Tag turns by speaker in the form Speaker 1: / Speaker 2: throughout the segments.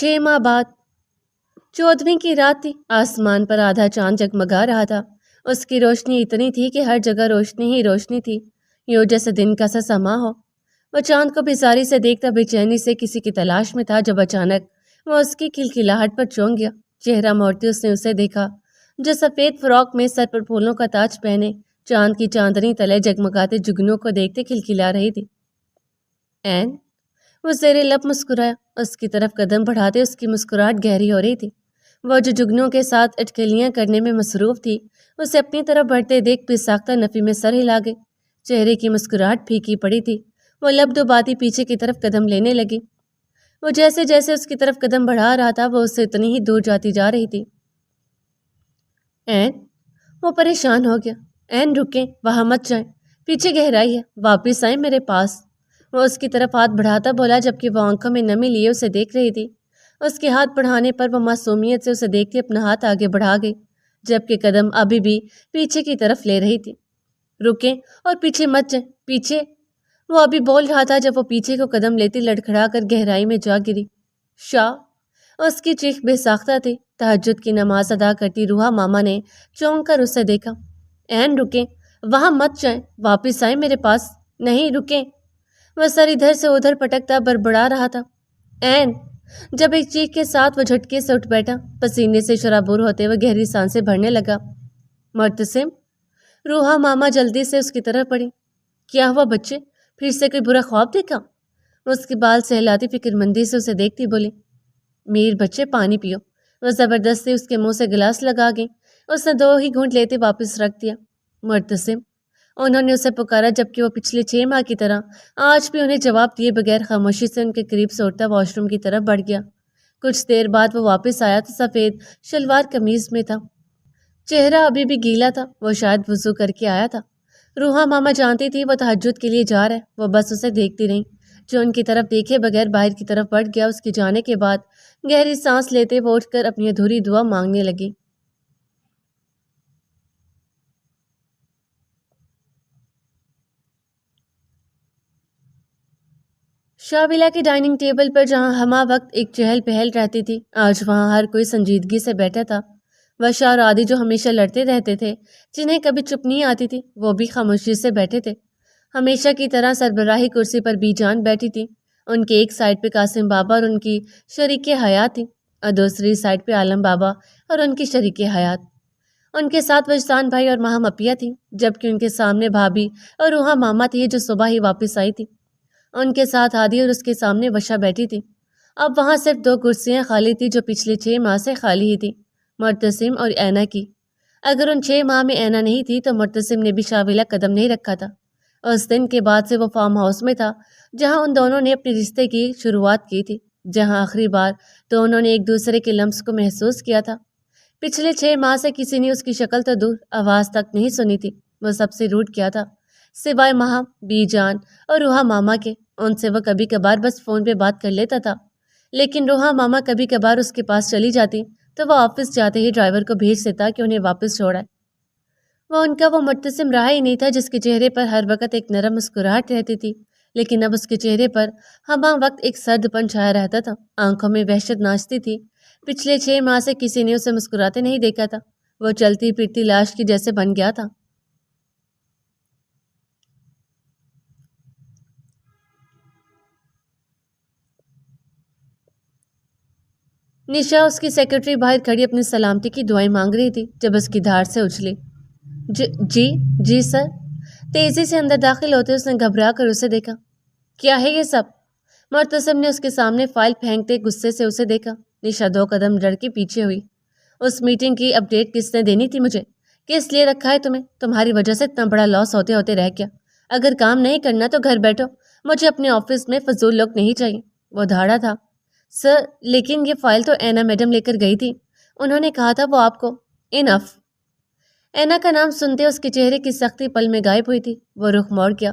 Speaker 1: 6 ماہ بعد 14ویں کی رات تھی۔ آسمان پر آدھا چاند جگمگا رہا تھا۔ اس کی روشنی اتنی تھی کہ ہر جگہ روشنی ہی روشنی تھی، یوں جیسے دن کا سا سما ہو۔ وہ چاند کو بیزاری سے دیکھتا بے چینی سے کسی کی تلاش میں تھا، جب اچانک وہ اس کی کھلکھلاہٹ پر چونک گیا۔ چہرہ موڑتے اس نے اسے دیکھا جو سفید فراک میں سر پر پھولوں کا تاج پہنے چاند کی چاندنی تلے جگمگاتے جگنوں کو دیکھتے کھلکھلا رہی تھی۔ این وہ زیر لب مسکرایا۔ اس کی طرف قدم بڑھاتے اس کی مسکراہٹ گہری ہو رہی تھی۔ وہ جو جگنوں کے ساتھ اٹکلیاں کرنے میں مصروف تھی، اسے اپنی طرف بڑھتے دیکھ بے ساختہ نفی میں سر ہلا گئی۔ چہرے کی مسکراہٹ پھیکی پڑی تھی۔ وہ لب دباتی پیچھے کی طرف قدم لینے لگی۔ وہ جیسے جیسے اس کی طرف قدم بڑھا رہا تھا، وہ اس سے اتنی ہی دور جاتی جا رہی تھی۔ این وہ پریشان ہو گیا۔ این رکیں، وہاں مت جائیں، پیچھے گہرائی ہے، واپس آئیں میرے پاس۔ وہ اس کی طرف ہاتھ بڑھاتا بولا، جبکہ وہ آنکھوں میں نمی لیے اسے دیکھ رہی تھی۔ اس کے ہاتھ بڑھانے پر وہ معصومیت سے اسے دیکھتی اپنا ہاتھ آگے بڑھا گئی، جبکہ قدم ابھی بھی پیچھے کی طرف لے رہی تھی۔ رکیں اور پیچھے مت جائیں، پیچھے۔ وہ ابھی بول رہا تھا جب وہ پیچھے کو قدم لیتی لڑکھڑا کر گہرائی میں جا گری۔ شاہ اس کی چیخ بے ساختہ تھی۔ تہجد کی نماز ادا کرتی روحا ماما نے چونک کر اسے دیکھا۔ این رکیں، وہاں مت جائیں، واپس آئیں میرے پاس۔ نہیں، رکیں۔ وہ سر ادھر سے ادھر پٹکتا بڑبڑا رہا تھا۔ این جب ایک چیخ کے ساتھ وہ جھٹکے سے اٹھ بیٹھا، پسینے سے شرابور ہوتے ہوئے گہری سانسیں بھرنے لگا۔ مرتسم، روحا ماما جلدی سے اس کی طرف پڑی۔ کیا ہوا بچے، پھر سے کوئی برا خواب دیکھا؟ وہ اس کے بال سہلاتی فکر مندی سے اسے دیکھتی بولی۔ میر بچے پانی پیو۔ وہ زبردستی اس کے منہ سے گلاس لگا گئی۔ اس نے 2 ہی گھونٹ لیتے واپس رکھ دیا۔ مرتسم، انہوں نے اسے پکارا، جبکہ وہ پچھلے 6 ماہ کی طرح آج بھی انہیں جواب دیے بغیر خاموشی سے ان کے قریب سے اٹھتا واش روم کی طرف بڑھ گیا۔ کچھ دیر بعد وہ واپس آیا تو سفید شلوار قمیض میں تھا۔ چہرہ ابھی بھی گیلا تھا، وہ شاید وضو کر کے آیا تھا۔ روحا ماما جانتی تھی وہ تہجد کے لیے جا رہا ہے۔ وہ بس اسے دیکھتی رہی، جو ان کی طرف دیکھے بغیر باہر کی طرف بڑھ گیا۔ اس کے جانے کے بعد گہری سانس لیتے وہ اٹھ کر اپنی ادھوری دعا مانگنے لگی۔ شاویلا کے ڈائننگ ٹیبل پر جہاں ہمہ وقت ایک چہل پہل رہتی تھی، آج وہاں ہر کوئی سنجیدگی سے بیٹھا تھا۔ وشا اور عادی جو ہمیشہ لڑتے رہتے تھے، جنہیں کبھی چپ نہیں آتی تھی، وہ بھی خاموشی سے بیٹھے تھے۔ ہمیشہ کی طرح سربراہی کرسی پر بی جان بیٹھی تھی۔ ان کے ایک سائڈ پہ قاسم بابا اور ان کی شریک حیات تھی، اور دوسری سائڈ پہ عالم بابا اور ان کی شریک حیات۔ ان کے ساتھ وجدان بھائی اور ماہم اپیہ تھی، جبکہ ان کے سامنے بھابھی اور روحا ماما تھی جو صبح ہی واپس آئی تھی۔ ان کے ساتھ عادی اور اس کے سامنے وشا بیٹھی تھی۔ اب وہاں صرف 2 کرسیاں خالی تھی جو پچھلے 6 ماہ سے خالی ہی تھی، مرتسم اور اینا کی۔ اگر ان 6 ماہ میں اینا نہیں تھی تو مرتسم نے بھی شاویلا قدم نہیں رکھا تھا۔ اس دن کے بعد سے وہ فارم ہاؤس میں تھا جہاں ان دونوں نے اپنے رشتے کی شروعات کی تھی، جہاں آخری بار دونوں نے ایک دوسرے کے لمس کو محسوس کیا تھا۔ پچھلے 6 ماہ سے کسی نے اس کی شکل تو دور، آواز تک نہیں سنی تھی۔ وہ سب سے روٹ کیا تھا، سوائے ماہم، بی جان اور روحا ماما کے۔ ان سے وہ کبھی کبھار بس فون پہ بات کر لیتا تھا، لیکن روحا ماما کبھی کبھار اس کے پاس چلی جاتی تو وہ آفس جاتے ہی ڈرائیور کو بھیج دیتا کہ انہیں واپس چھوڑائے۔ وہ ان کا وہ مرتسم رہا ہی نہیں تھا جس کے چہرے پر ہر وقت ایک نرم مسکراہٹ رہتی تھی، لیکن اب اس کے چہرے پر ہمہ وقت ایک سرد پن چھایا رہتا تھا۔ آنکھوں میں وحشت ناچتی تھی۔ پچھلے 6 ماہ سے کسی نے اسے مسکراتے نہیں دیکھا تھا۔ وہ چلتی پھرتی لاش کی جیسے بن گیا تھا۔ نشا اس کی سیکرٹری باہر کھڑی اپنی سلامتی کی دعائیں مانگ رہی تھی جب اس کی دھار سے اچھلی۔ جی سر۔ تیزی سے اندر داخل ہوتے اس نے گھبرا کر اسے دیکھا۔ کیا ہے یہ سب؟ مرتسم نے اس کے سامنے فائل پھینکتے غصے سے اسے دیکھا۔ نشا 2 قدم ڈر کے پیچھے ہوئی۔ اس میٹنگ کی اپڈیٹ کس نے دینی تھی مجھے؟ کس لیے رکھا ہے تمہیں؟ تمہاری وجہ سے اتنا بڑا لاس ہوتے ہوتے رہ گیا۔ اگر کام نہیں کرنا تو گھر بیٹھو، مجھے اپنے آفس میں فضول لوگ نہیں چاہیے۔ وہ دھاڑا تھا۔ سر لیکن یہ فائل تو اینا میڈم لے کر گئی تھی، انہوں نے کہا تھا وہ آپ کو۔ انف۔ اینا کا نام سنتے اس کے چہرے کی سختی پل میں غائب ہوئی تھی۔ وہ رخ موڑ گیا،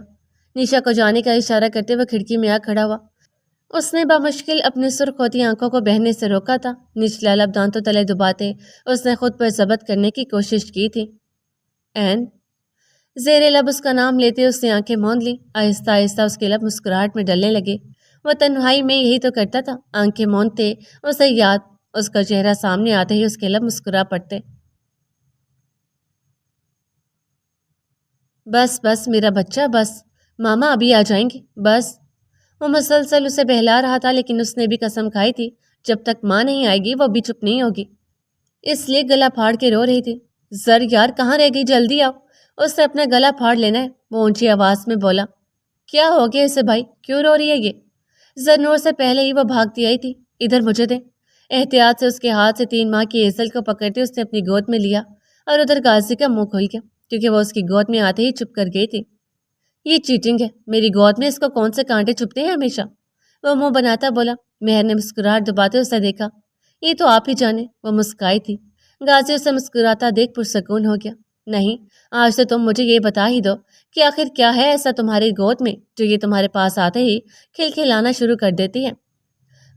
Speaker 1: نشا کو جانے کا اشارہ کرتے ہوئے کھڑکی میں آ کھڑا ہوا۔ اس نے بمشکل اپنی سرخ ہوتی آنکھوں کو بہنے سے روکا تھا۔ نچلا لب دانتوں تلے دباتے اس نے خود پر ضبط کرنے کی کوشش کی تھی۔ این زیر لب اس کا نام لیتے اس نے آنکھیں موند لی۔ آہستہ آہستہ اس کے لب مسکراہٹ میں ڈلنے لگے۔ وہ تنہائی میں یہی تو کرتا تھا، آنکھیں موندتے اسے یاد، اس کا چہرہ سامنے آتے ہی اس کے لب مسکرا پڑتے۔ بس بس میرا بچہ بس، ماما ابھی آ جائیں گے بس۔ وہ مسلسل اسے بہلا رہا تھا، لیکن اس نے بھی قسم کھائی تھی جب تک ماں نہیں آئے گی وہ بھی چپ نہیں ہوگی، اس لیے گلا پھاڑ کے رو رہی تھی۔ زر یار کہاں رہ گئی، جلدی آؤ، اس سے اپنا گلا پھاڑ لینا ہے، وہ اونچی آواز میں بولا۔ کیا ہو گیا اسے بھائی، کیوں رو رہی ہے یہ؟ زرنور سے پہلے ہی وہ بھاگتی آئی تھی۔ ادھر مجھے دے۔ احتیاط سے اس کے ہاتھ سے 3 ماہ کی ایزل کو پکڑتے اس نے اپنی گود میں لیا اور ادھر غازی کا منہ کھل گیا، کیونکہ وہ اس کی گود میں آتے ہی چپ کر گئی تھی۔ یہ چیٹنگ ہے، میری گود میں اس کو کون سے کانٹے چپتے ہیں ہمیشہ، وہ منہ بناتا بولا۔ مہر نے مسکراہٹ دباتے اسے دیکھا۔ یہ تو آپ ہی جانے، وہ مسکرائی تھی۔ غازی اسے مسکراتا دیکھ پرسکون ہو گیا۔ نہیں، آج سے تم مجھے یہ بتا ہی دو کہ آخر کیا ہے ایسا تمہاری گود میں جو یہ تمہارے پاس آتے ہی کھلکھلانا شروع کر دیتی ہے۔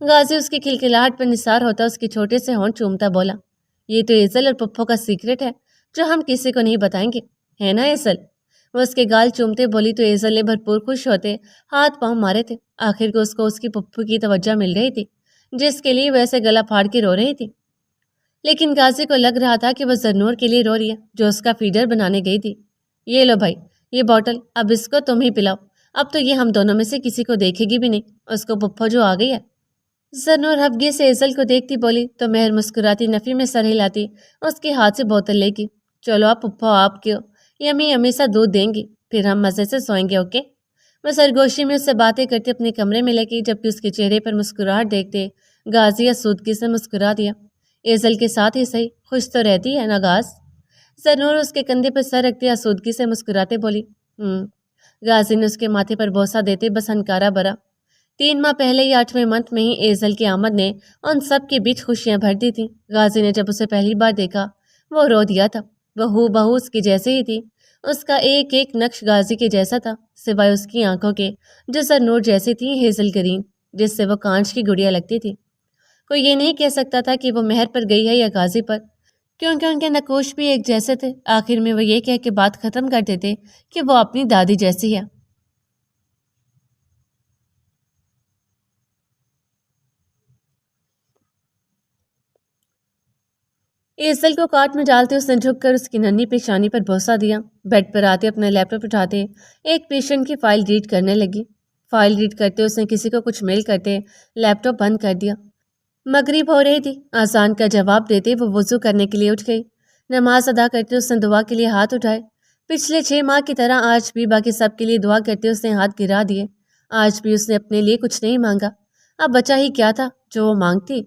Speaker 1: غازی اس کی کھلکھلاہٹ پر نثار ہوتا اس کے چھوٹے سے ہونٹ چومتا بولا۔ یہ تو ایزل اور پپھو کا سیکرٹ ہے جو ہم کسی کو نہیں بتائیں گے، ہے نا ایزل؟ وہ اس کے گال چومتے بولی تو ایزل نے بھرپور خوش ہوتے ہاتھ پاؤں مارے تھے۔ آخر کو اس کی پپھو کی توجہ مل گئی تھی، جس کے لیے ویسے گلا پھاڑ کے رو رہی تھی۔ لیکن غازی کو لگ رہا تھا کہ وہ زرنور کے لیے رو رہی ہے جو اس کا فیڈر بنانے گئی تھی۔ یہ لو بھائی، یہ بوٹل، اب اس کو تم ہی پلاؤ، اب تو یہ ہم دونوں میں سے کسی کو دیکھے گی بھی نہیں، اس کو پپھو جو آ گئی ہے۔ زرنور ہفگے سے ایزل کو دیکھتی بولی تو مہر مسکراتی نفی میں سر ہلاتی اس کے ہاتھ سے بوتل لے گی۔ چلو آپ پپھو، آپ کیوں، یمی ہمیشہ دودھ دیں گی، پھر ہم مزے سے سوئیں گے، اوکے؟ وہ سرگوشی میں اس سے باتیں کرتے اپنے کمرے میں لگی، جبکہ اس کے چہرے پر مسکراہٹ دیکھتے غازی آسودگی سے مسکرا دیا۔ ایزل کے ساتھ ہی صحیح، خوش تو رہتی ہے نا غاز؟ زرنور اس کے کندھے پر سر رکھتے آسودگی سے مسکراتے بولی۔ غازی نے اس کے ماتھے پر بوسہ دیتے بس ہنکارا بھرا۔ 3 ماہ پہلے ہی 8ویں منتھ میں ہی ایزل کی آمد نے ان سب کے بیچ خوشیاں بھر دی تھی۔ غازی نے جب اسے پہلی بار دیکھا وہ رو دیا تھا۔ وہ ہو بہو اس کی جیسے ہی تھی، اس کا ایک ایک نقش غازی کے جیسا تھا، سوائے اس کی آنکھوں کے جو زرنور جیسی تھی ہیزل گرین، جس سے وہ کانچ کی گڑیا لگتی تھی۔ کوئی یہ نہیں کہہ سکتا تھا کہ وہ مہر پر گئی ہے یا غازی پر، کیونکہ ان کے نقوش بھی ایک جیسے تھے۔ آخر میں وہ یہ کہہ کے بات ختم کر دیتے کہ وہ اپنی دادی جیسی ہے۔ ایزل کو کارٹ میں ڈالتے اس نے جھک کر اس کی ننھی پیشانی پر بوسہ دیا۔ بیڈ پر آتے اپنا لیپ ٹاپ اٹھاتے ایک پیشنٹ کی فائل ریڈ کرنے لگی۔ فائل ریڈ کرتے اس نے کسی کو کچھ میل کرتے لیپ ٹاپ بند کر دیا۔ مغرب ہو رہی تھی، اذان کا جواب دیتے وہ وضو کرنے کے لیے اٹھ گئی۔ نماز ادا کرتے اس نے دعا کے لیے ہاتھ اٹھائے۔ پچھلے 6 ماہ کی طرح آج بھی باقی سب کے لیے دعا کرتے اس نے ہاتھ گرا دیے۔ آج بھی اس نے اپنے لیے کچھ نہیں مانگا، اب بچا ہی کیا تھا جو وہ مانگتی۔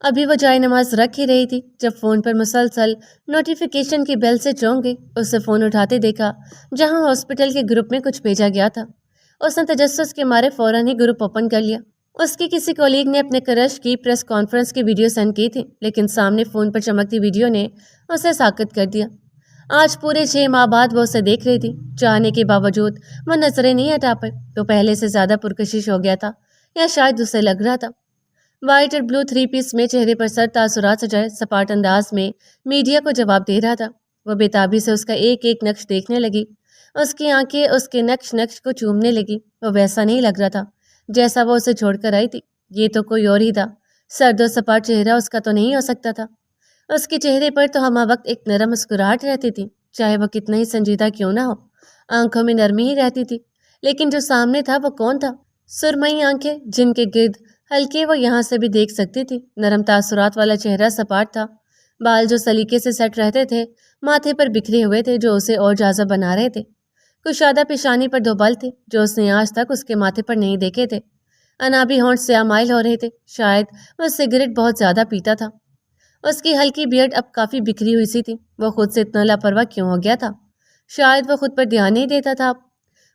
Speaker 1: ابھی وہ جائے نماز رکھ ہی رہی تھی جب فون پر مسلسل نوٹیفیکیشن کی بیل سے چونک گئی۔ اس سے فون اٹھاتے دیکھا جہاں ہاسپٹل کے گروپ میں کچھ بھیجا گیا تھا۔ اس نے تجسس کے مارے فوراً ہی گروپ اوپن کر لیا۔ اس کی کسی کولیگ نے اپنے کرش کی پریس کانفرنس کی ویڈیو سینڈ کی تھی، لیکن سامنے فون پر چمکتی ویڈیو نے اسے ساکت کر دیا۔ آج پورے 6 ماہ بعد وہ اسے دیکھ رہی تھی، چاہنے کے باوجود وہ نظریں نہیں ہٹا پائی۔ تو پہلے سے زیادہ پرکشش ہو گیا تھا یا شاید اسے لگ رہا تھا۔ وائٹ اور بلو 3 پیس میں چہرے پر سر تاثرات سجائے سپاٹ انداز میں میڈیا کو جواب دے رہا تھا۔ وہ بےتابی سے اس کا ایک ایک نقش دیکھنے لگی، اس کی آنکھیں اس کے نقش نقش کو چومنے لگی۔ وہ ویسا نہیں لگ رہا تھا جیسا وہ اسے چھوڑ کر آئی تھی، یہ تو کوئی اور ہی تھا۔ سرد و سپاٹ چہرہ اس کا تو نہیں ہو سکتا تھا۔ اس کے چہرے پر تو ہمہ وقت ایک نرم مسکراہٹ رہتی تھی، چاہے وہ کتنا ہی سنجیدہ کیوں نہ ہو۔ آنکھوں میں نرمی ہی رہتی تھی، لیکن جو سامنے تھا وہ کون تھا؟ سرمئی آنکھیں جن کے گرد ہلکے وہ یہاں سے بھی دیکھ سکتی تھی، نرم تاثرات والا چہرہ سپاٹ تھا، بال جو سلیقے سے سیٹ رہتے تھے ماتھے پر بکھرے ہوئے تھے جو اسے اور جازب بنا رہے تھے۔ کشادہ پیشانی پر 2 بال تھے جو اس نے آج تک اس کے ماتھے پر نہیں دیکھے تھے۔ انابی ہونٹ سیاہ مائل ہو رہے تھے، شاید وہ سگریٹ بہت زیادہ پیتا تھا۔ اس کی ہلکی بیئرڈ اب کافی بکھری ہوئی سی تھی۔ وہ خود سے اتنا لاپرواہ کیوں ہو گیا تھا؟ شاید وہ خود پر دھیان نہیں دیتا تھا۔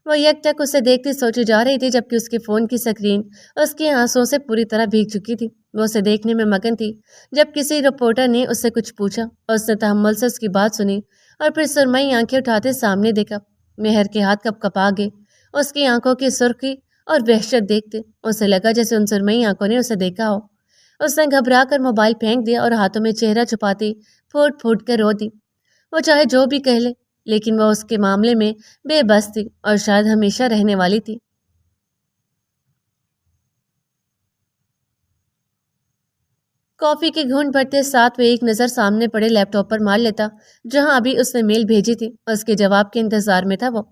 Speaker 1: وہ یک ٹک اسے دیکھتی سوچی جا رہی تھی جبکہ اس کے فون کی سکرین اس کے آنسوؤں سے پوری طرح بھیگ چکی تھی۔ وہ اسے دیکھنے میں مگن تھی جب کسی رپورٹر نے اس سے کچھ پوچھا اور اس نے تحمل سے اس کی بات سنی اور پھر سرمئی آنکھیں اٹھاتے سامنے دیکھا۔ مہر کے ہاتھ کپ کپا گئے اس کی آنکھوں کی سرخی اور وحشت دیکھتے۔ اسے لگا جیسے ان سرمئی آنکھوں نے اسے دیکھا ہو۔ اس نے گھبرا کر موبائل پھینک دیا اور ہاتھوں میں چہرہ چھپاتی پھوٹ پھوٹ کر رو دی۔ وہ چاہے جو بھی کہہ لے، لیکن وہ اس کے معاملے میں بے بس تھی اور شاید ہمیشہ رہنے والی تھی۔ کافی کے گھونٹ بھرتے ساتھ وہ ایک نظر سامنے پڑے لیپ ٹاپ پر مار لیتا جہاں ابھی اس نے میل بھیجی تھی۔ اس کے جواب کے انتظار میں تھا وہ،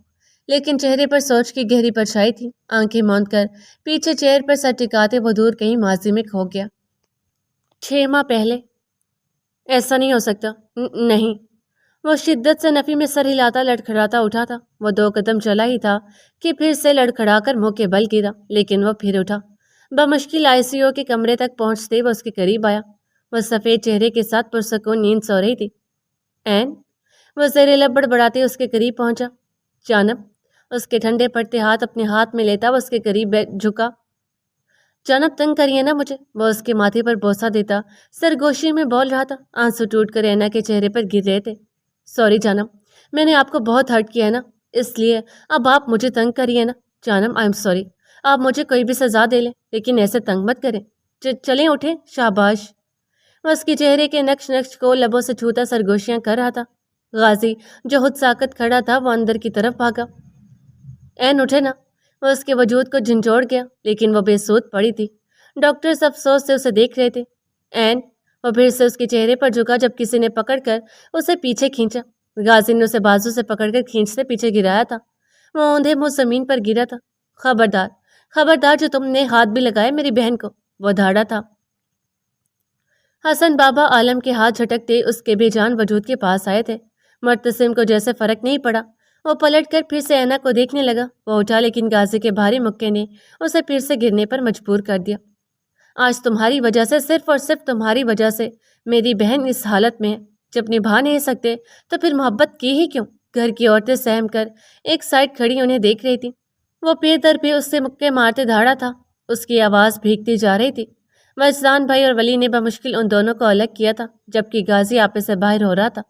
Speaker 1: لیکن چہرے پر سوچ کی گہری پرچھائی تھی۔ آنکھیں موند کر پیچھے چیئر پر سر ٹکاتے وہ دور کہیں ماضی میں کھو گیا۔ 6 ماہ پہلے؟ ایسا نہیں ہو سکتا۔ نہیں۔ وہ شدت سے نفی میں سر ہلاتا لڑکھڑاتا اٹھا تھا۔ وہ 2 قدم چلا ہی تھا کہ پھر سے لڑکھڑا کر منہ کے بل گرا، لیکن وہ پھر اٹھا۔ بمشکل آئی سی یو کے کمرے تک پہنچتے وہ اس کے قریب آیا۔ وہ سفید چہرے کے ساتھ پرسکون نیند سو رہی تھی۔ این وہ زیر لب بڑبڑاتے اس کے قریب پہنچا۔ جانب اس کے ٹھنڈے پڑتے ہاتھ اپنے ہاتھ میں لیتا وہ اس کے قریب جھکا۔ جانب تنگ کریے نا مجھے، وہ اس کے ماتھے پر بوسہ دیتا سرگوشی میں بول رہا تھا۔ آنسو ٹوٹ کر اینا کے چہرے پر گر رہے تھے۔ سوری جانب، میں نے آپ کو بہت ہرٹ کیا ہے نا، اس لیے اب آپ مجھے تنگ کریے نا۔ جانب آئی ایم سوری، آپ مجھے کوئی بھی سزا دے لیں لیکن ایسے تنگ مت کریں۔ چلیں اٹھیں، شاباش۔ وہ اس کے چہرے کے نقش نقش کو لبوں سے چھوتا سرگوشیاں کر رہا تھا۔ غازی جو خود ساکت کھڑا تھا وہ اندر کی طرف بھاگا۔ این اٹھے نا، وہ اس کے وجود کو جھنجھوڑ گیا، لیکن وہ بے سود پڑی تھی۔ ڈاکٹرز افسوس سے اسے دیکھ رہے تھے۔ این وہ پھر سے اس کے چہرے پر جھکا جب کسی نے پکڑ کر اسے پیچھے کھینچا۔ غازی نے اسے بازو سے پکڑ کر کھینچتے پیچھے گرایا تھا۔ وہ اوندھے منہ زمین پر گرا تھا۔ خبردار، خبردار، جو تم نے ہاتھ بھی لگائے میری بہن کو، وہ دھاڑا تھا۔ حسن بابا عالم کے ہاتھ جھٹکتے اس کے بے جان وجود کے پاس آئے تھے۔ مرتسم کو جیسے فرق نہیں پڑا، وہ پلٹ کر پھر سے اینا کو دیکھنے لگا۔ وہ اٹھا لیکن غازی کے بھاری مکے نے اسے پھر سے گرنے پر مجبور کر دیا۔ آج تمہاری وجہ سے، صرف اور صرف تمہاری وجہ سے میری بہن اس حالت میں ہے۔ جب نبھا نہیں سکتے تو پھر محبت کی ہی کیوں؟ گھر کی عورتیں سہم کر ایک سائڈ کھڑی انہیں دیکھ رہی تھی۔ وہ پے در پہ اس سے مکے مارتے دھاڑا تھا۔ اس کی آواز بھیگتی جا رہی تھی۔ وجدان بھائی اور ولی نے بمشکل ان دونوں کو الگ کیا تھا، جبکہ غازی آپے سے باہر ہو رہا تھا۔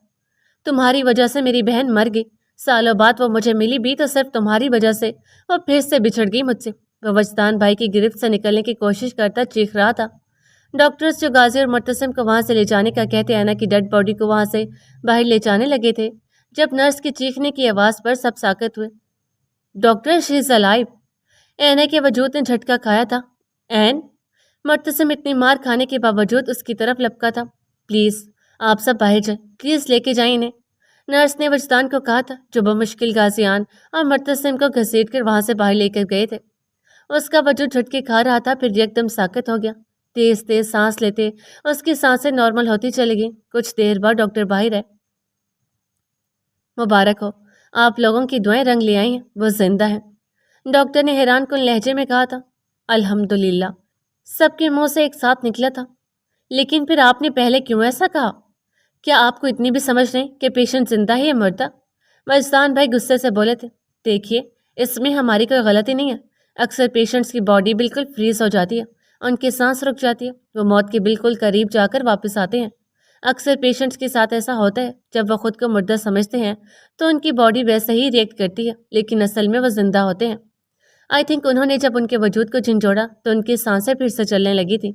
Speaker 1: تمہاری وجہ سے میری بہن مر گئی، سالوں بعد وہ مجھے ملی بھی تو صرف تمہاری وجہ سے وہ پھر سے بچھڑ گئی مجھ سے۔ وہ وجدان بھائی کی گرفت سے نکلنے کی کوشش کرتا چیخ رہا تھا۔ ڈاکٹرز جو غازی اور مرتسم کو وہاں سے لے جانے کا کہتے اینا کی ڈیڈ باڈی کو وہاں سے باہر لے جانے لگے تھے، جب نرس کے چیخنے کی آواز پر سب ساکت ہوئے۔ Doctor she is alive! اینا کے وجود نے جھٹکا کھایا تھا۔ این مرتسم اتنی مار کھانے کے باوجود اس کی طرف لپکا تھا۔ پلیز آپ سب باہر جائیں، پلیز لے کے جائیں انہیں، نرس نے وجدان کو کہا تھا، جو بمشکل غازیان اور مرتسم کو گھسیٹ کر وہاں سے باہر لے کر گئے تھے۔ اس کا وجود جھٹکے کھا رہا تھا، پھر یک دم ساکت ہو گیا۔ تیز تیز سانس لیتے اس کی سانسیں نارمل ہوتی چلی گئیں۔ کچھ دیر بعد ڈاکٹر باہر آئے۔ مبارک ہو، آپ لوگوں کی دعائیں رنگ لے آئی ہیں، وہ زندہ ہیں، ڈاکٹر نے حیران کن لہجے میں کہا تھا۔ الحمدللہ، سب کے منہ سے ایک ساتھ نکلا تھا۔ لیکن پھر آپ نے پہلے کیوں ایسا کہا؟ کیا آپ کو اتنی بھی سمجھ نہیں کہ پیشنٹ زندہ ہے یا مردہ؟ وجدان بھائی غصے سے بولے تھے۔ دیکھیے، اس میں ہماری کوئی غلطی نہیں ہے۔ اکثر پیشنٹس کی باڈی بالکل فریز ہو جاتی ہے، ان کی سانس رک جاتی ہے، وہ موت کے بالکل قریب جا کر واپس آتے ہیں۔ اکثر پیشنٹس کے ساتھ ایسا ہوتا ہے، جب وہ خود کو مردہ سمجھتے ہیں تو ان کی باڈی ویسے ہی ریئیکٹ کرتی ہے، لیکن اصل میں وہ زندہ ہوتے ہیں۔ آئی تھنک انہوں نے جب ان کے وجود کو جھنجھوڑا تو ان کی سانسیں پھر سے چلنے لگی تھی،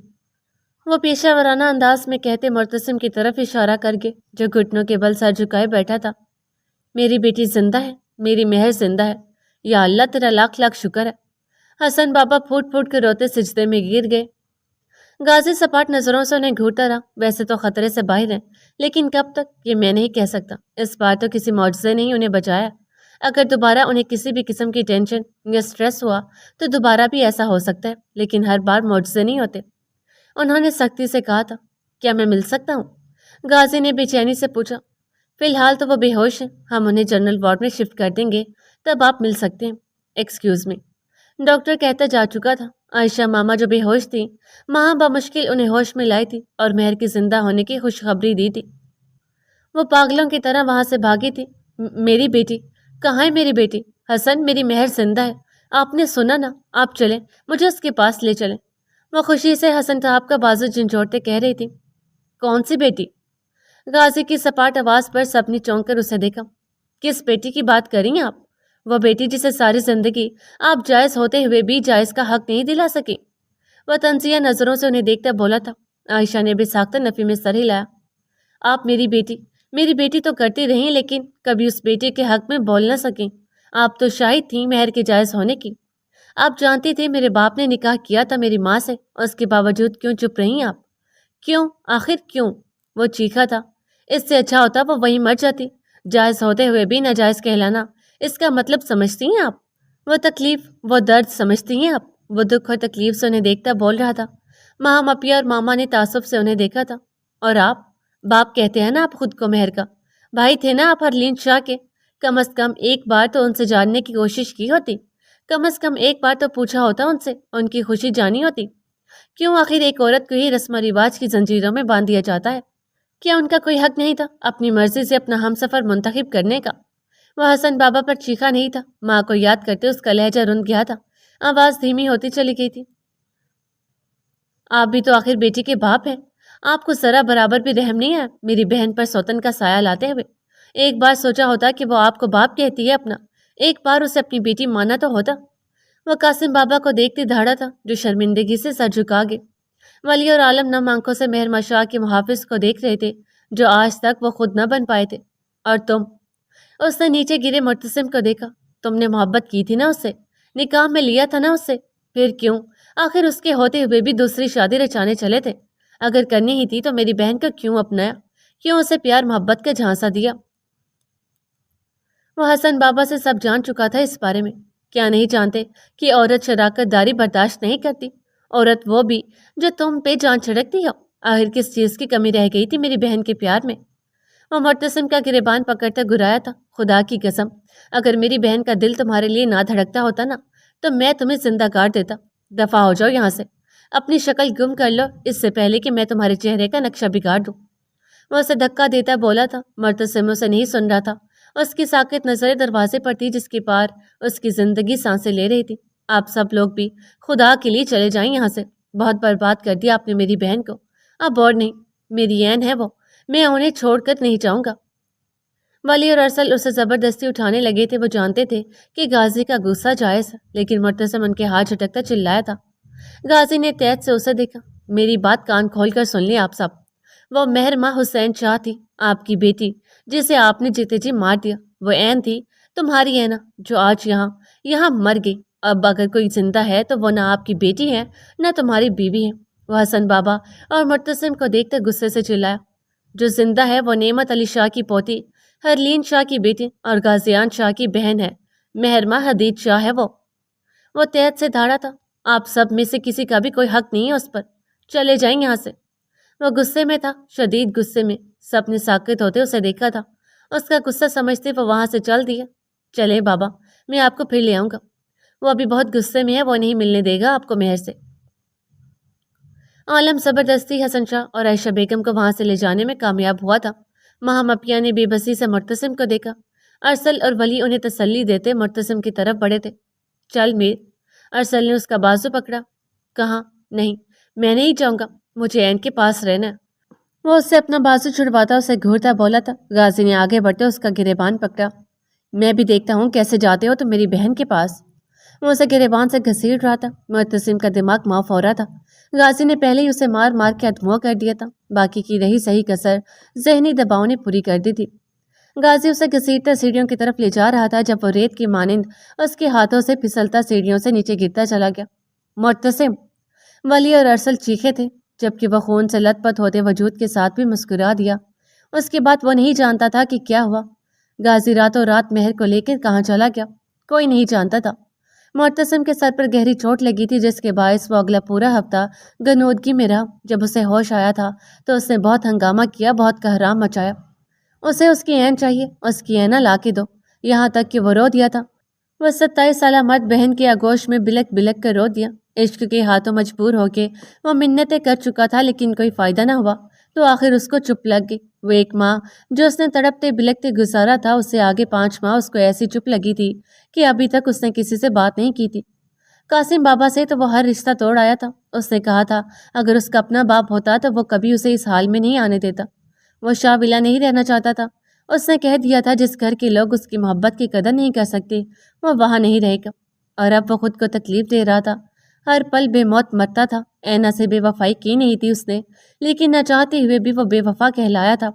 Speaker 1: وہ پیشہ ورانہ انداز میں کہتے مرتسم کی طرف اشارہ کر کے، جو گھٹنوں کے بل سر جھکائے بیٹھا تھا۔ میری بیٹی زندہ ہے، میری مہر زندہ ہے، یا اللہ تیرا لاکھ لاکھ شکر ہے۔ حسن بابا پھوٹ پھوٹ کر روتے سجدے میں گر گئے۔ غازی سپاٹ نظروں سے انہیں گھورتا رہا۔ ویسے تو خطرے سے باہر ہیں، لیکن کب تک یہ میں نہیں کہہ سکتا۔ اس بار تو کسی معجزے نے ہی انہیں بچایا۔ اگر دوبارہ انہیں کسی بھی قسم کی ٹینشن یا سٹریس ہوا تو دوبارہ بھی ایسا ہو سکتا ہے، لیکن ہر بار معجزے نہیں ہوتے۔ انہوں نے سختی سے کہا تھا، کیا میں مل سکتا ہوں؟ غازی نے بے چینی سے پوچھا۔ فی الحال تو وہ بے ہوش ہیں، ہم انہیں جنرل وارڈ میں شفٹ کر دیں گے، تب آپ مل سکتے ہیں۔ ایکسکیوز می، ڈاکٹر کہتا جا چکا تھا۔ عائشہ ماما جو بے ہوش تھیں، ماں بمشکل انہیں ہوش میں لائی تھی اور مہر کی زندہ ہونے کی خوشخبری دی تھی۔ وہ پاگلوں کی طرح وہاں سے بھاگی تھی۔ میری بیٹی کہاں ہے؟ میری بیٹی حسن، میری مہر زندہ ہے، آپ نے سنا نا؟ آپ چلیں، مجھے اس کے پاس لے چلیں۔ وہ خوشی سے حسن صاحب کا بازو جھنجھوڑتے کہہ رہی تھی۔ کون سی بیٹی؟ غازی کی سپاٹ آواز پر سب نے چونک کر اسے دیکھا۔ کس بیٹی کی بات کر رہی ہیں آپ؟ وہ بیٹی جسے ساری زندگی آپ جائز ہوتے ہوئے بھی جائز کا حق نہیں دلا سکی۔ وہ تنزیہ نظروں سے انہیں دیکھتا بولا تھا۔ عائشہ نے بھی ساختہ نفی میں سر ہلایا۔ آپ میری بیٹی تو کرتی رہیں، لیکن کبھی اس بیٹی کے حق میں بول نہ سکیں۔ آپ تو شاہد تھیں مہر کے جائز ہونے کی۔ آپ جانتی تھی میرے باپ نے نکاح کیا تھا میری ماں سے، اس کے باوجود کیوں چپ رہیں آپ؟ کیوں؟ آخر کیوں؟ وہ چیخا تھا۔ اس سے اچھا ہوتا وہ وہیں مر جاتی۔ جائز ہوتے ہوئے بھی ناجائز کہلانا، اس کا مطلب سمجھتی ہیں آپ؟ وہ تکلیف، وہ درد سمجھتی ہیں آپ؟ وہ دکھ اور تکلیف سے انہیں دیکھتا بول رہا تھا۔ ماں مپیا اور ماما نے تعصب سے انہیں دیکھا تھا۔ اور آپ؟ باپ کہتے ہیں نا آپ خود کو مہر کا؟ بھائی تھے نا آپ ہرلین شاہ کے؟ کم از کم ایک بار تو ان سے جاننے کی کوشش کی ہوتی۔ کم از کم ایک بار تو پوچھا ہوتا ان سے، ان کی خوشی جانی ہوتی۔ کیوں آخر ایک عورت کو ہی رسم و رواج کی زنجیروں میں باندھ دیا جاتا ہے؟ کیا ان کا کوئی حق نہیں تھا اپنی مرضی سے اپنا ہم سفر منتخب کرنے کا؟ وہ حسن بابا پر چیخا نہیں تھا۔ ماں کو یاد کرتے اس کا لہجہ رند گیا تھا، آواز دھیمی ہوتی چلی گئی تھی۔ آپ بھی تو آخر بیٹی کے باپ ہیں، آپ کو ذرا برابر بھی رحم نہیں ہے میری بہن پر سوتن کا سایہ لاتے ہوئے؟ ایک بار سوچا ہوتا کہ وہ آپ کو باپ کہتی ہے اپنا، ایک بار اسے اپنی بیٹی مانا تو ہوتا۔ وہ قاسم بابا کو دیکھتے دھاڑا تھا جو شرمندگی سے سر جھکا گئے۔ ولی اور عالم نم آنکھوں سے مہر مشاع کے محافظ کو دیکھ رہے تھے جو آج تک وہ خود نہ بن پائے تھے۔ اور تم؟ اس نے نیچے گرے مرتسم کو دیکھا۔ تم نے محبت کی تھی نا اس سے، نکاح میں لیا تھا نا اس سے، پھر کیوں؟ آخر اس کے ہوتے ہوئے بھی دوسری شادی رچانے چلے تھے۔ اگر کرنی ہی تھی تو میری بہن کو کیوں اپنایا؟ کیوں اسے پیار محبت کا جھانسا دیا؟ وہ حسن بابا سے سب جان چکا تھا اس بارے میں۔ کیا نہیں جانتے کہ عورت شراکت داری برداشت نہیں کرتی؟ عورت وہ بھی جو تم پہ جان چھڑکتی ہو۔ آخر کس چیز کی کمی رہ گئی تھی میری بہن کے پیار میں؟ وہ مرتسم کا گریبان پکڑتا گرایا تھا۔ خدا کی قسم، اگر میری بہن کا دل تمہارے لیے نہ دھڑکتا ہوتا نا تو میں تمہیں زندہ کر دیتا۔ دفع ہو جاؤ یہاں سے، اپنی شکل گم کر لو اس سے پہلے کہ میں تمہارے چہرے کا نقشہ بگاڑ دوں۔ وہ اسے دھکا دیتا بولا تھا۔ مرتسم اسے نہیں سن رہا تھا۔ اس کی ساکت نظریں دروازے پر تھی جس کے پار اس کی زندگی سانسیں لے رہی تھی۔ آپ سب لوگ بھی خدا کے لیے چلے جائیں یہاں سے، بہت برباد کر دیا آپ نے میری بہن کو۔ اب اور نہیں، میری عین ہے وہ، میں انہیں چھوڑ کر نہیں جاؤں گا۔ ولی اور ارسل اسے زبردستی اٹھانے لگے تھے۔ وہ جانتے تھے کہ غازی کا غصہ جائز ہے، لیکن مرتسم ان کے ہاتھ جھٹکتا چلایا تھا۔ غازی نے تیز سے اسے دیکھا۔ میری بات کان کھول کر سن لیں آپ سب، وہ مہر ماں حسین شاہ تھی، آپ کی بیٹی، جسے آپ نے جیتے جی مار دیا۔ وہ عین تھی تمہاری اینا جو آج یہاں مر گئی۔ اب اگر کوئی زندہ ہے تو وہ نہ آپ کی بیٹی ہے نہ تمہاری بیوی ہے۔ وہ حسن بابا اور مرتسم کو دیکھ کر غصے سے چلایا۔ جو زندہ ہے وہ نعمت علی شاہ کی پوتی ہرلین شاہ کی بیٹی اور غازیان شاہ کی بہن ہے، مہرمہ حدید شاہ ہے وہ تیز سے دھاڑا تھا۔ آپ سب میں سے کسی کا بھی کوئی حق نہیں ہے اس پر، چلے جائیں یہاں سے۔ وہ غصے میں تھا، شدید غصے میں۔ سب نے ساکت ہوتے اسے دیکھا تھا۔ اس کا غصہ سمجھتے وہ وہاں سے چل دیا۔ چلے بابا، میں آپ کو پھر لے آؤں گا۔ وہ ابھی بہت غصے میں ہے، وہ نہیں ملنے دے گا آپ کو مہر سے۔ عالم زبردستی حسن شاہ اور عائشہ بیگم کو وہاں سے لے جانے میں کامیاب ہوا تھا۔ ماں مپیا نے بے بسی سے مرتسم کو دیکھا۔ ارسل اور ولی انہیں تسلی دیتے مرتسم کی طرف بڑھے تھے۔ چل میر، ارسل نے اس کا بازو پکڑا۔ کہاں؟ نہیں، میں نہیں جاؤں گا، مجھے عین کے پاس رہنا ہے۔ وہ اس سے اپنا بازو چھڑواتا اسے گھورتا بولا تھا۔ غازی نے آگے بڑھتے اس کا گریبان پکڑا۔ میں بھی دیکھتا ہوں کیسے جاتے ہو تم میری بہن کے پاس۔ وہ اسے گریبان سے گھسیٹ رہا تھا۔ مرتسم کا دماغ معاف ہو رہا تھا۔ غازی نے پہلے ہی اسے مار مار کے ادموا کر دیا تھا، باقی کی رہی صحیح کسر ذہنی دباؤ نے پوری کر دی تھی۔ غازی اسے گھسیٹتا سیڑھیوں کی طرف لے جا رہا تھا جب وہ ریت کی مانند اس کے ہاتھوں سے پھسلتا سیڑھیوں سے نیچے گرتا چلا گیا۔ مرتسم! ولی اور ارسل چیخے تھے، جبکہ وہ خون سے لت پت ہوتے وجود کے ساتھ بھی مسکرا دیا۔ اس کے بعد وہ نہیں جانتا تھا کہ کیا ہوا۔ غازی راتوں رات مہر کو لے کر کہاں چلا گیا، کوئی نہیں جانتا تھا۔ مرتسم کے سر پر گہری چوٹ لگی تھی جس کے باعث وہ اگلا پورا ہفتہ غنودگی میں رہا۔ جب اسے ہوش آیا تھا تو اس نے بہت ہنگامہ کیا، بہت کہرام مچایا۔ اسے اس کی عین چاہیے، اس کی عینہ لا کے دو، یہاں تک کہ وہ رو دیا تھا۔ وہ 27 سالہ مرد بہن کی آگوش میں بلک بلک کر رو دیا۔ عشق کے ہاتھوں مجبور ہو کے وہ منتیں کر چکا تھا لیکن کوئی فائدہ نہ ہوا تو آخر اس کو چپ لگ گئی۔ وہ ایک ماہ جو اس نے تڑپتے بلکتے گزارا تھا، اس سے آگے 5 ماہ اس کو ایسی چپ لگی تھی کہ ابھی تک اس نے کسی سے بات نہیں کی تھی۔ قاسم بابا سے تو وہ ہر رشتہ توڑ آیا تھا۔ اس نے کہا تھا اگر اس کا اپنا باپ ہوتا تو وہ کبھی اسے اس حال میں نہیں آنے دیتا۔ وہ شاہ ولا نہیں رہنا چاہتا تھا۔ اس نے کہہ دیا تھا جس گھر کے لوگ اس کی محبت کی قدر نہیں کر سکتے وہ وہاں نہیں رہے گا، اور اب وہ خود کو تکلیف دے رہا تھا، ہر پل بے موت مرتا تھا۔ اینا سے بے وفائی کی نہیں تھی اس نے، لیکن نہ چاہتے ہوئے بھی وہ بے وفا کہلایا تھا،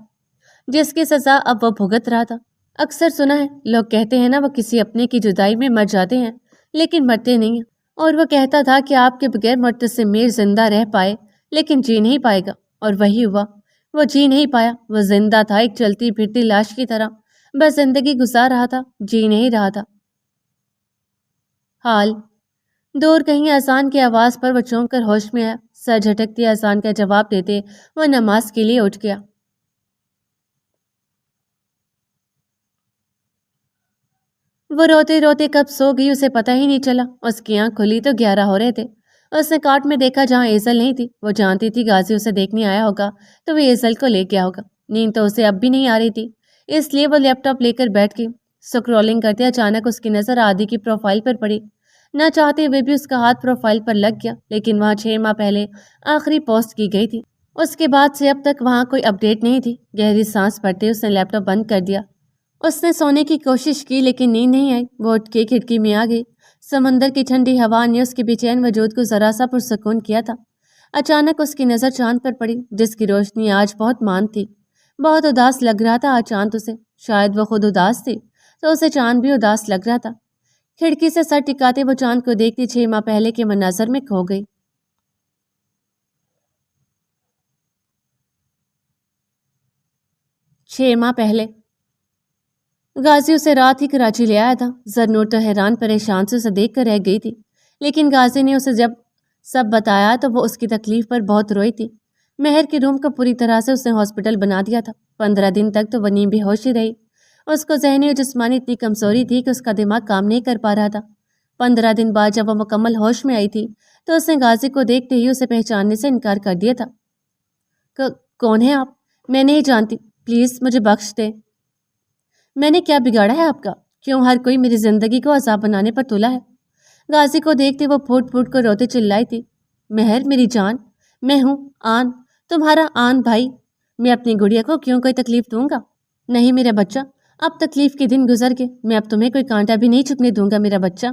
Speaker 1: جس کی سزا اب وہ بھگت رہا تھا۔ اکثر سنا ہے لوگ کہتے ہیں نا وہ کسی اپنے کی جدائی میں مر جاتے ہیں لیکن مرتے نہیں ہیں، اور وہ کہتا تھا کہ آپ کے بغیر مرتسم میر زندہ رہ پائے لیکن جی نہیں پائے گا۔ اور وہی ہوا، وہ جی نہیں پایا، وہ زندہ تھا ایک چلتی پھرتی لاش کی طرح، بس زندگی گزار رہا تھا، جی نہیں رہا تھا۔ حال دور کہیں اذان کی آواز پر وہ چونک کر ہوش میں آیا، سر جھٹکتی اذان کا جواب دیتے وہ نماز کے لیے اٹھ گیا۔ وہ روتے روتے کب سو گئی اسے پتہ ہی نہیں چلا، اس کی آنکھ کھلی تو 11 ہو رہے تھے۔ اس نے کاٹ میں دیکھا جہاں ایزل نہیں تھی، وہ جانتی تھی غازی اسے دیکھنے آیا ہوگا تو وہ ایزل کو لے گیا ہوگا۔ نیند تو اسے اب بھی نہیں آ رہی تھی، اس لیے وہ لیپ ٹاپ لے کر بیٹھ گئی۔ سکرولنگ کرتے اچانک اس کی نظر عادی کی پروفائل پر پڑی، نہ چاہتے ہوئے بھی اس کا ہاتھ پروفائل پر لگ گیا، لیکن وہاں 6 ماہ پہلے آخری پوسٹ کی گئی تھی۔ اس کے بعد سے اب تک وہاں کوئی اپڈیٹ نہیں تھی۔ گہری سانس بھرتے اس نے لیپ ٹاپ بند کر دیا۔ اس نے سونے کی کوشش کی لیکن نیند نہیں آئی۔ وہ اٹھ کے کھڑکی میں آ گئی۔ سمندر کی ٹھنڈی ہوا نے اس کے بے چین وجود کو ذرا سا پرسکون کیا تھا۔ اچانک اس کی نظر چاند پر پڑی، جس کی روشنی آج بہت ماند تھی۔ بہت اداس لگ رہا تھا آج چاند اسے، شاید وہ خود اداس تھی تو اسے چاند بھی اداس لگ رہا تھا۔ کھڑکی سے سر ٹکاتے وہ چاند کو دیکھتی 6 ماہ پہلے کے مناظر میں کھو گئی۔ 6 ماہ پہلے غازی اسے رات ہی کراچی لے آیا تھا۔ زرنور تو حیران پریشان سے اسے دیکھ کر رہ گئی تھی، لیکن غازی نے اسے جب سب بتایا تو وہ اس کی تکلیف پر بہت روئی تھی۔ مہر کے روم کو پوری طرح سے اس نے ہاسپٹل بنا دیا تھا۔ 15 دن تک تو وہ نیم بے ہوش ہی رہی۔ اس کو ذہنی اور جسمانی اتنی کمزوری تھی کہ اس کا دماغ کام نہیں کر پا رہا تھا۔ 15 دن بعد جب وہ مکمل ہوش میں آئی تھی تو اس نے غازی کو دیکھتے ہی اسے پہچاننے سے انکار کر دیا تھا۔ کون ہے آپ؟ میں نہیں جانتی، پلیز مجھے بخش دیں۔ میں نے کیا بگاڑا ہے آپ کا؟ کیوں ہر کوئی میری زندگی کو عذاب بنانے پر تلا ہے؟ غازی کو دیکھتے وہ پھوٹ پھوٹ کر روتے چلائی تھی۔ مہر میری جان، میں ہوں آن، تمہارا آن بھائی۔ میں اپنی گڑیا کو کیوں کوئی تکلیف دوں گا؟ نہیں میرا بچہ، اب تکلیف کے دن گزر گئے، میں اب تمہیں کوئی کانٹا بھی نہیں چکنے دوں گا میرا بچہ۔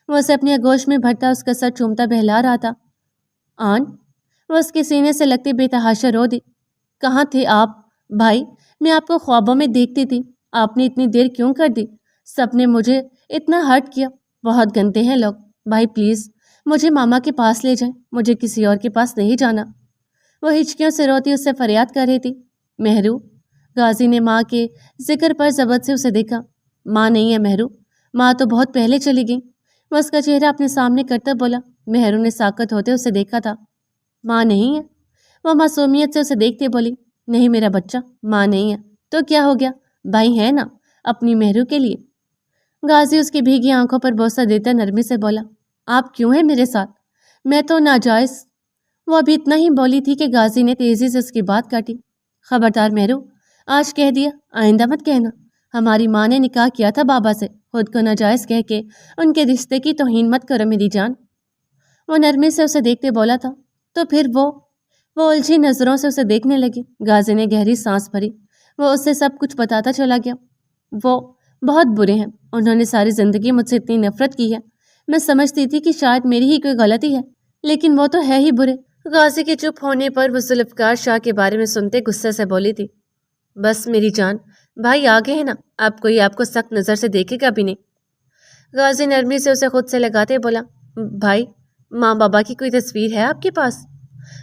Speaker 1: وہ اسے اپنی آغوش میں بھرتا اس کا سر چومتا بہلا رہا تھا۔ آن، وہ اس کے سینے سے لگتے بے تحاشا رو دی۔ کہاں تھے آپ بھائی؟ میں آپ کو خوابوں میں دیکھتی تھی، آپ نے اتنی دیر کیوں کر دی؟ سب نے مجھے اتنا ہرٹ کیا، بہت گندے ہیں لوگ۔ بھائی پلیز مجھے ماما کے پاس لے جائیں، مجھے کسی اور کے پاس نہیں جانا۔ وہ ہچکیوں سے روتی اس سے فریاد کر رہی تھی۔ مہرو، غازی نے ماں کے ذکر پر ضبط سے اسے دیکھا۔ ماں نہیں ہے مہرو، ماں تو بہت پہلے چلی گئی۔ وہ اس کا چہرہ اپنے سامنے کرتا بولا۔ مہرو نے ساکت ہوتے اسے دیکھا تھا۔ ماں نہیں ہے؟ وہ معصومیت سے اسے دیکھتے بولی۔ نہیں میرا بچہ، ماں نہیں ہے تو کیا ہو گیا؟ بھائی ہے نا اپنی مہرو کے لیے۔ غازی اس کی بھیگی آنکھوں پر بوسہ دیتا نرمی سے بولا۔ آپ کیوں ہیں میرے ساتھ؟ میں تو ناجائز۔ وہ ابھی اتنا ہی بولی تھی کہ غازی نے تیزی سے اس کی بات کاٹی۔ خبردار مہرو، آج کہہ دیا، آئندہ مت کہنا۔ ہماری ماں نے نکاح کیا تھا بابا سے، خود کو ناجائز کہہ کے ان کے رشتے کی توہین مت کرو میری جان۔ وہ نرمی سے اسے دیکھتے بولا تھا۔ تو پھر وہ الجھی نظروں سے اسے دیکھنے لگی۔ غازی نے گہری سانس بھری۔ وہ اسے سب کچھ بتاتا چلا گیا۔ وہ بہت برے ہیں، انہوں نے ساری زندگی مجھ سے اتنی نفرت کی ہے۔ میں سمجھتی تھی کہ شاید میری ہی کوئی غلطی ہے، لیکن وہ تو ہے ہی برے۔ غازی کے چپ ہونے پر وہ ذوالفقار شاہ کے بارے میں سنتے غصے سے بولی تھی۔ بس میری جان، بھائی آگے ہے نا، اب کوئی آپ کو سخت نظر سے دیکھے گا بھی نہیں۔ غازی نرمی سے اسے خود سے لگاتے بولا۔ بھائی، ماں بابا کی کوئی تصویر ہے آپ کے پاس؟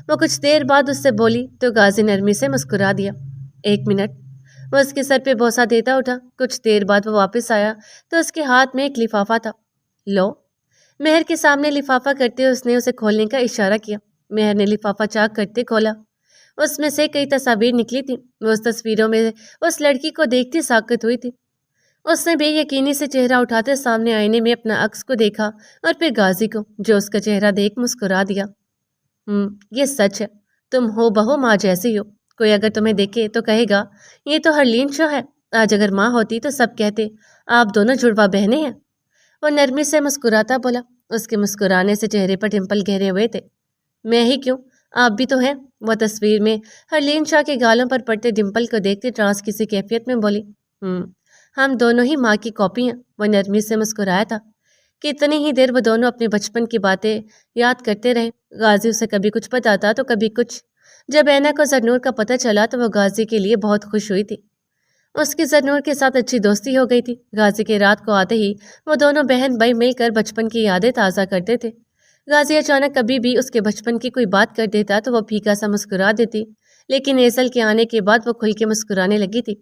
Speaker 1: وہ کچھ دیر بعد اس سے بولی تو غازی نرمی سے مسکرا دیا۔ 1 منٹ۔ وہ اس کے سر پہ بوسہ دیتا اٹھا۔ کچھ دیر بعد وہ واپس آیا تو اس کے ہاتھ میں ایک لفافہ تھا۔ لو۔ مہر کے سامنے لفافہ کرتے اس نے اسے کھولنے کا اشارہ کیا۔ مہر نے لفافہ چاک کرتے کھولا۔ اس میں سے کئی تصاویر نکلی تھیں۔ وہ اس تصویروں میں اس لڑکی کو دیکھتی ساکت ہوئی تھی۔ اس نے بے یقینی سے چہرہ اٹھاتے سامنے آئینے میں اپنا عکس کو دیکھا اور پھر غازی کو، جو اس کا چہرہ دیکھ مسکرا دیا۔ یہ سچ ہے، تم ہو بہو ماں جیسی ہو۔ کوئی اگر تمہیں دیکھے تو کہے گا یہ تو ہرلین شو ہے۔ آج اگر ماں ہوتی تو سب کہتے آپ دونوں جڑوا بہنیں ہیں۔ وہ نرمی سے مسکراتا بولا۔ اس کے مسکرانے سے چہرے پر ڈمپل گہرے ہوئے تھے۔ میں ہی کیوں، آپ بھی تو ہیں۔ وہ تصویر میں ہرلین شاہ کے گالوں پر پڑتے ڈمپل کو دیکھتے ٹرانس کسی کیفیت میں بولی۔ ہم دونوں ہی ماں کی کاپی ہیں۔ وہ نرمی سے مسکرایا تھا۔ کتنی ہی دیر وہ دونوں اپنے بچپن کی باتیں یاد کرتے رہے۔ غازی اسے کبھی کچھ بتاتا تو کبھی کچھ۔ جب اینا کو زرنور کا پتہ چلا تو وہ غازی کے لیے بہت خوش ہوئی تھی۔ اس کی زرنور کے ساتھ اچھی دوستی ہو گئی تھی۔ غازی کے رات کو آتے ہی وہ دونوں بہن بھائی مل کر بچپن کی یادیں تازہ کرتے تھے۔ غازی اچانک کبھی بھی اس کے بچپن کی کوئی بات کر دیتا تو وہ پھیکا سا مسکرا دیتی، لیکن ایزل کے آنے کے بعد وہ کھل کے مسکرانے لگی تھی۔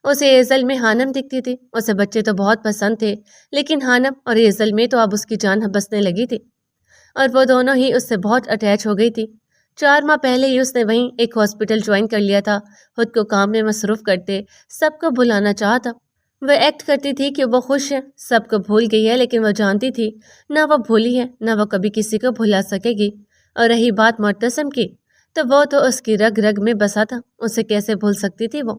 Speaker 1: اسے ایزل میں ہانم دکھتی تھی۔ اسے بچے تو بہت پسند تھے، لیکن ہانم اور ایزل میں تو اب اس کی جان بسنے لگی تھی اور وہ دونوں ہی اس سے بہت اٹیچ ہو گئی تھی۔ 4 ماہ پہلے ہی اس نے وہیں ایک ہاسپٹل جوائن کر لیا تھا۔ خود کو کام میں مصروف کرتے سب کو بھلانا چاہتا۔ وہ ایکٹ کرتی تھی کہ وہ خوش ہے، سب کو بھول گئی ہے، لیکن وہ جانتی تھی نہ وہ بھولی ہے نہ وہ کبھی کسی کو بھلا سکے گی۔ اور رہی بات معتصم کی، تو وہ تو اس کی رگ رگ میں بسا تھا، اسے کیسے بھول سکتی تھی وہ؟